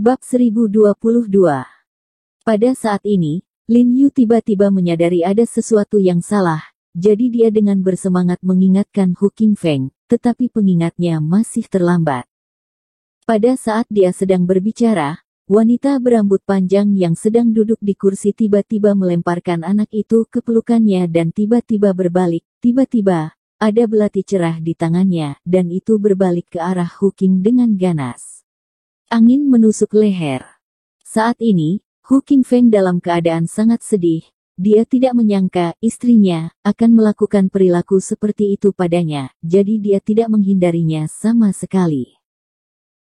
Bab 1022. Pada saat ini, Lin Yu tiba-tiba menyadari ada sesuatu yang salah, jadi dia dengan bersemangat mengingatkan Hu Qingfeng, tetapi pengingatnya masih terlambat. Pada saat dia sedang berbicara, wanita berambut panjang yang sedang duduk di kursi tiba-tiba melemparkan anak itu ke pelukannya dan tiba-tiba berbalik. Tiba-tiba, ada belati cerah di tangannya, dan itu berbalik ke arah Hu Qing dengan ganas. Angin menusuk leher. Saat ini, Hu Qingfeng dalam keadaan sangat sedih. Dia tidak menyangka istrinya akan melakukan perilaku seperti itu padanya, jadi dia tidak menghindarinya sama sekali.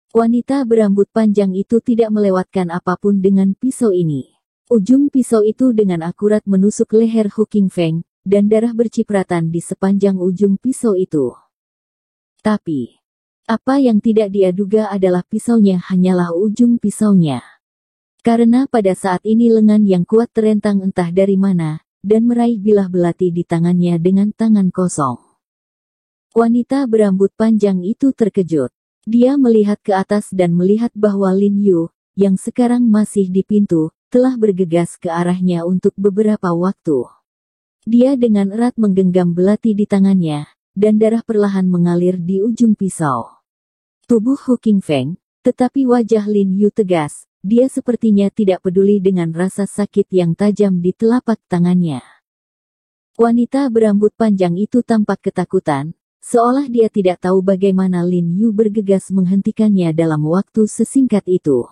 Wanita berambut panjang itu tidak melewatkan apapun dengan pisau ini. Ujung pisau itu dengan akurat menusuk leher Hu Qingfeng, dan darah bercipratan di sepanjang ujung pisau itu. Tapi apa yang tidak dia duga adalah pisaunya hanyalah ujung pisaunya. Karena pada saat ini lengan yang kuat terentang entah dari mana, dan meraih bilah belati di tangannya dengan tangan kosong. Wanita berambut panjang itu terkejut. Dia melihat ke atas dan melihat bahwa Lin Yu, yang sekarang masih di pintu, telah bergegas ke arahnya untuk beberapa waktu. Dia dengan erat menggenggam belati di tangannya, dan darah perlahan mengalir di ujung pisau. Tubuh Hu Qingfeng, tetapi wajah Lin Yu tegas, dia sepertinya tidak peduli dengan rasa sakit yang tajam di telapak tangannya. Wanita berambut panjang itu tampak ketakutan, seolah dia tidak tahu bagaimana Lin Yu bergegas menghentikannya dalam waktu sesingkat itu.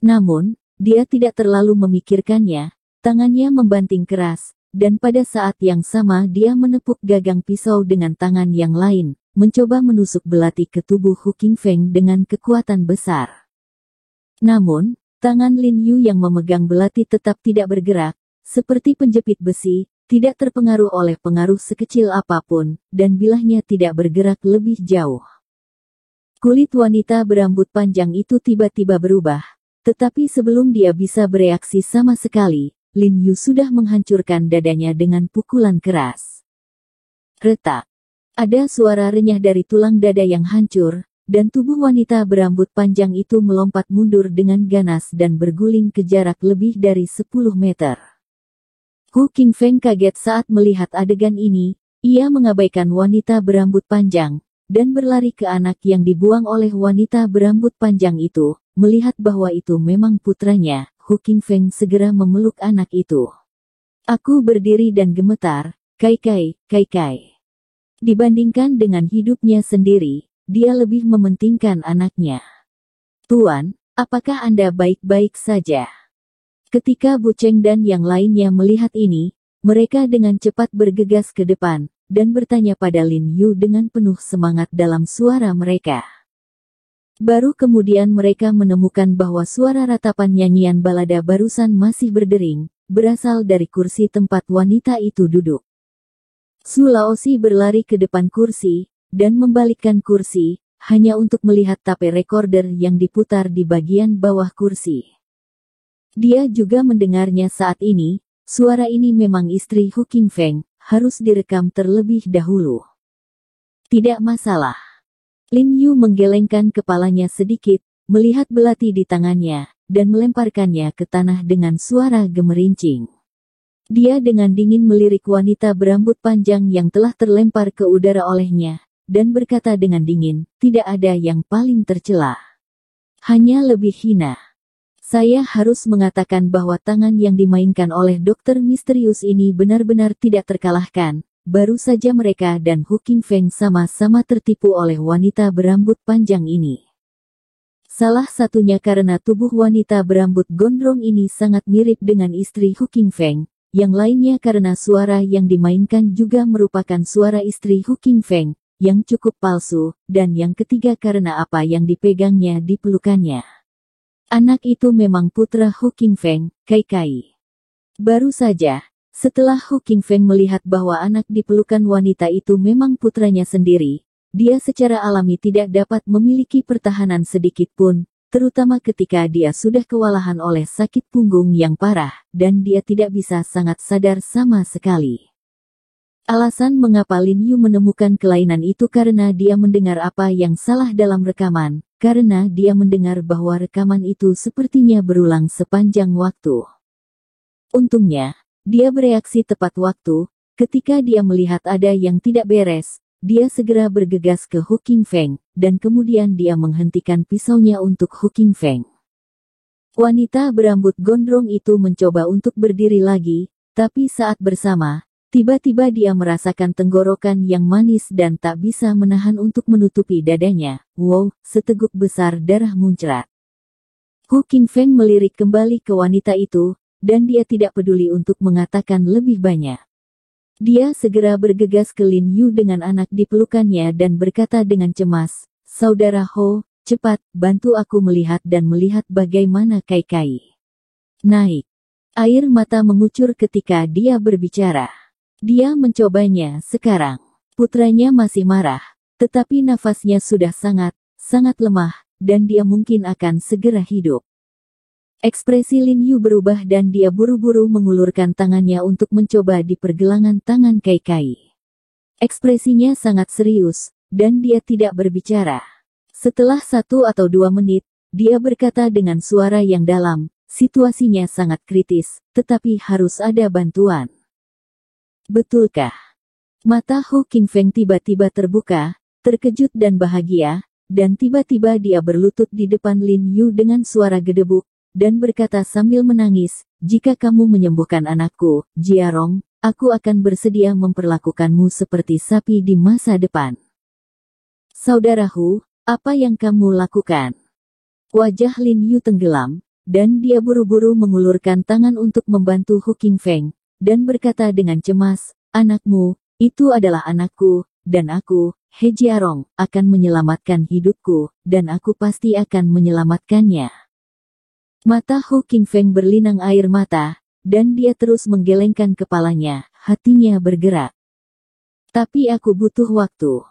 Namun, dia tidak terlalu memikirkannya, tangannya membanting keras, dan pada saat yang sama dia menepuk gagang pisau dengan tangan yang lain, mencoba menusuk belati ke tubuh Hu Qingfeng dengan kekuatan besar. Namun, tangan Lin Yu yang memegang belati tetap tidak bergerak, seperti penjepit besi, tidak terpengaruh oleh pengaruh sekecil apapun, dan bilahnya tidak bergerak lebih jauh. Kulit wanita berambut panjang itu tiba-tiba berubah, tetapi sebelum dia bisa bereaksi sama sekali, Lin Yu sudah menghancurkan dadanya dengan pukulan keras. Retak. Ada suara renyah dari tulang dada yang hancur, dan tubuh wanita berambut panjang itu melompat mundur dengan ganas dan berguling ke jarak lebih dari 10 meter. Hu Qingfeng kaget saat melihat adegan ini, ia mengabaikan wanita berambut panjang, dan berlari ke anak yang dibuang oleh wanita berambut panjang itu. Melihat bahwa itu memang putranya, Hu Qingfeng segera memeluk anak itu. Aku berdiri dan gemetar, Kai. Dibandingkan dengan hidupnya sendiri, dia lebih mementingkan anaknya. Tuan, apakah Anda baik-baik saja? Ketika Bu Cheng dan yang lainnya melihat ini, mereka dengan cepat bergegas ke depan, dan bertanya pada Lin Yu dengan penuh semangat dalam suara mereka. Baru kemudian mereka menemukan bahwa suara ratapan nyanyian balada barusan masih berdering, berasal dari kursi tempat wanita itu duduk. Su Laosi berlari ke depan kursi, dan membalikkan kursi, hanya untuk melihat tape recorder yang diputar di bagian bawah kursi. Dia juga mendengarnya saat ini, suara ini memang istri Hu Qingfeng, harus direkam terlebih dahulu. Tidak masalah. Lin Yu menggelengkan kepalanya sedikit, melihat belati di tangannya, dan melemparkannya ke tanah dengan suara gemerincing. Dia dengan dingin melirik wanita berambut panjang yang telah terlempar ke udara olehnya, dan berkata dengan dingin, tidak ada yang paling tercela. Hanya lebih hina. Saya harus mengatakan bahwa tangan yang dimainkan oleh dokter misterius ini benar-benar tidak terkalahkan. Baru saja mereka dan Hu Qingfeng sama-sama tertipu oleh wanita berambut panjang ini. Salah satunya karena tubuh wanita berambut gondrong ini sangat mirip dengan istri Hu Qingfeng, yang lainnya karena suara yang dimainkan juga merupakan suara istri Hu Qingfeng, yang cukup palsu, dan yang ketiga karena apa yang dipegangnya di pelukannya. Anak itu memang putra Hu Qingfeng, Kai. Baru saja, setelah Hu Qingfeng melihat bahwa anak di pelukan wanita itu memang putranya sendiri, dia secara alami tidak dapat memiliki pertahanan sedikit pun, terutama ketika dia sudah kewalahan oleh sakit punggung yang parah, dan dia tidak bisa sangat sadar sama sekali. Alasan mengapa Lin Yu menemukan kelainan itu karena dia mendengar apa yang salah dalam rekaman, karena dia mendengar bahwa rekaman itu sepertinya berulang sepanjang waktu. Untungnya, dia bereaksi tepat waktu. Ketika dia melihat ada yang tidak beres, dia segera bergegas ke Hu Qingfeng, dan kemudian dia menghentikan pisaunya untuk Hu Qingfeng. Wanita berambut gondrong itu mencoba untuk berdiri lagi, tapi saat bersama, tiba-tiba dia merasakan tenggorokan yang manis dan tak bisa menahan untuk menutupi dadanya. Wow, seteguk besar darah muncrat. Hu Qingfeng melirik kembali ke wanita itu, dan dia tidak peduli untuk mengatakan lebih banyak. Dia segera bergegas ke Lin Yu dengan anak di pelukannya dan berkata dengan cemas, "Saudara Ho, cepat, bantu aku melihat dan melihat bagaimana Kai-Kai." Naik. Air mata mengucur ketika dia berbicara. Dia mencobanya sekarang. Putranya masih marah, tetapi nafasnya sudah sangat lemah, dan dia mungkin akan segera hidup. Ekspresi Lin Yu berubah dan dia buru-buru mengulurkan tangannya untuk mencoba di pergelangan tangan Kai-Kai. Ekspresinya sangat serius, dan dia tidak berbicara. Setelah 1 atau 2 menit, dia berkata dengan suara yang dalam, "Situasinya sangat kritis, tetapi harus ada bantuan." "Betulkah?" Mata Hu Qingfeng tiba-tiba terbuka, terkejut dan bahagia, dan tiba-tiba dia berlutut di depan Lin Yu dengan suara gedebuk, dan berkata sambil menangis, "Jika kamu menyembuhkan anakku, Jiarong, aku akan bersedia memperlakukanmu seperti sapi di masa depan." "Saudara Hu, apa yang kamu lakukan?" Wajah Lin Yu tenggelam, dan dia buru-buru mengulurkan tangan untuk membantu Hu Qingfeng, dan berkata dengan cemas, "Anakmu, itu adalah anakku, dan aku, He Jiarong, akan menyelamatkan hidupku, dan aku pasti akan menyelamatkannya." Mata Hu Qingfeng berlinang air mata, dan dia terus menggelengkan kepalanya, hatinya bergerak. "Tapi aku butuh waktu."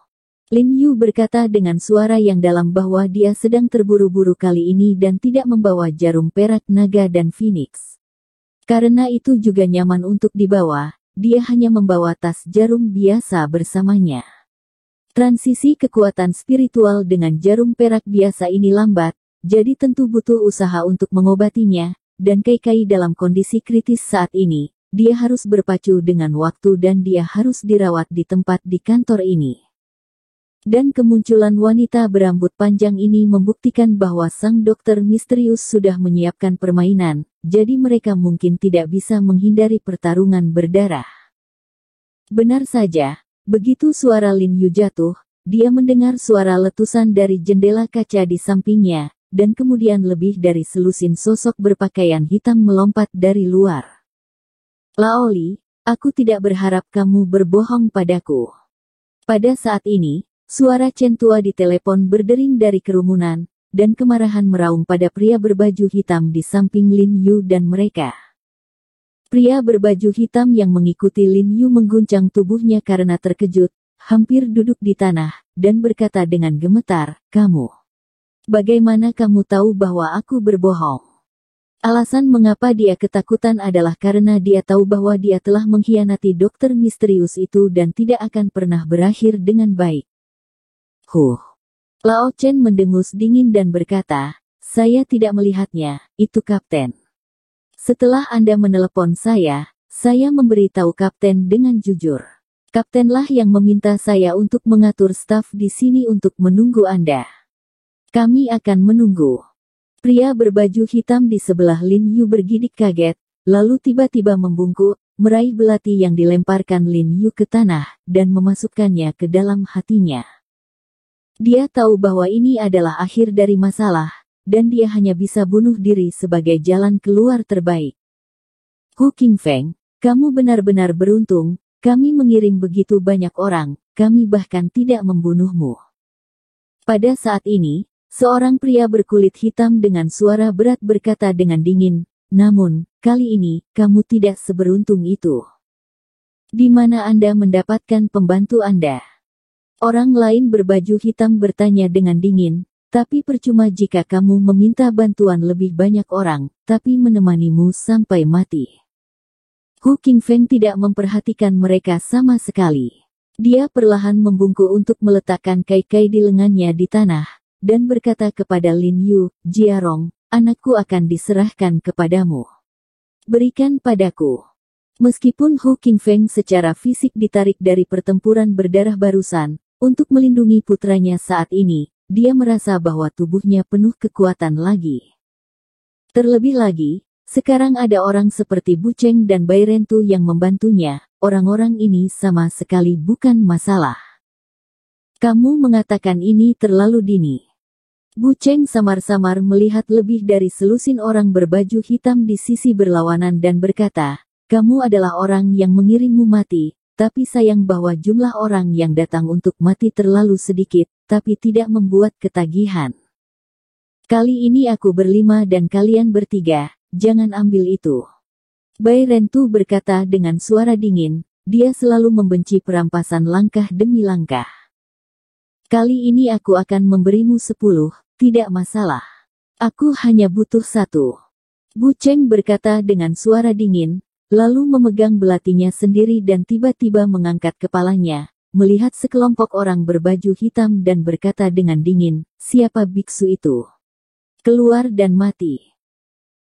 Lin Yu berkata dengan suara yang dalam bahwa dia sedang terburu-buru kali ini dan tidak membawa jarum perak naga dan phoenix. Karena itu juga nyaman untuk dibawa, dia hanya membawa tas jarum biasa bersamanya. Transisi kekuatan spiritual dengan jarum perak biasa ini lambat, jadi tentu butuh usaha untuk mengobatinya, dan Kai-Kai dalam kondisi kritis saat ini, dia harus berpacu dengan waktu dan dia harus dirawat di tempat di kantor ini. Dan kemunculan wanita berambut panjang ini membuktikan bahwa sang dokter misterius sudah menyiapkan permainan, jadi mereka mungkin tidak bisa menghindari pertarungan berdarah. Benar saja, begitu suara Lin Yu jatuh, dia mendengar suara letusan dari jendela kaca di sampingnya, dan kemudian lebih dari selusin sosok berpakaian hitam melompat dari luar. "Laoli, aku tidak berharap kamu berbohong padaku." Pada saat ini, suara Chen tua di telepon berdering dari kerumunan, dan kemarahan meraung pada pria berbaju hitam di samping Lin Yu dan mereka. Pria berbaju hitam yang mengikuti Lin Yu mengguncang tubuhnya karena terkejut, hampir duduk di tanah, dan berkata dengan gemetar, "Kamu. Bagaimana kamu tahu bahwa aku berbohong?" Alasan mengapa dia ketakutan adalah karena dia tahu bahwa dia telah mengkhianati dokter misterius itu dan tidak akan pernah berakhir dengan baik. Lao Chen mendengus dingin dan berkata, "Saya tidak melihatnya, itu kapten. Setelah Anda menelepon saya memberitahu kapten dengan jujur. Kaptenlah yang meminta saya untuk mengatur staf di sini untuk menunggu Anda. Kami akan menunggu." Pria berbaju hitam di sebelah Lin Yu bergidik kaget, lalu tiba-tiba membungkuk, meraih belati yang dilemparkan Lin Yu ke tanah, dan memasukkannya ke dalam hatinya. Dia tahu bahwa ini adalah akhir dari masalah, dan dia hanya bisa bunuh diri sebagai jalan keluar terbaik. "Hu Qingfeng, kamu benar-benar beruntung, kami mengirim begitu banyak orang, kami bahkan tidak membunuhmu." Pada saat ini, seorang pria berkulit hitam dengan suara berat berkata dengan dingin, "Namun, kali ini, kamu tidak seberuntung itu. Di mana Anda mendapatkan pembantu Anda?" Orang lain berbaju hitam bertanya dengan dingin, "Tapi percuma jika kamu meminta bantuan lebih banyak orang, tapi menemanimu sampai mati." Hu Qingfeng tidak memperhatikan mereka sama sekali. Dia perlahan membungkuk untuk meletakkan Kai-Kai di lengannya di tanah, dan berkata kepada Lin Yu, Jiarong, anakku akan diserahkan kepadamu. Berikan padaku. Meskipun Hu Qingfeng secara fisik ditarik dari pertempuran berdarah barusan, untuk melindungi putranya saat ini, dia merasa bahwa tubuhnya penuh kekuatan lagi. Terlebih lagi, sekarang ada orang seperti Bu Cheng dan Bai Rentu yang membantunya, orang-orang ini sama sekali bukan masalah. Kamu mengatakan ini terlalu dini. Bu Cheng samar-samar melihat lebih dari selusin orang berbaju hitam di sisi berlawanan dan berkata, kamu adalah orang yang mengirimmu mati, tapi sayang bahwa jumlah orang yang datang untuk mati terlalu sedikit, tapi tidak membuat ketagihan. Kali ini aku berlima dan kalian bertiga, jangan ambil itu. Bai Rentu berkata dengan suara dingin, dia selalu membenci perampasan langkah demi langkah. Kali ini aku akan memberimu 10, tidak masalah. Aku hanya butuh 1. Bu Cheng berkata dengan suara dingin, lalu memegang belatinya sendiri dan tiba-tiba mengangkat kepalanya, melihat sekelompok orang berbaju hitam dan berkata dengan dingin, siapa biksu itu? Keluar dan mati.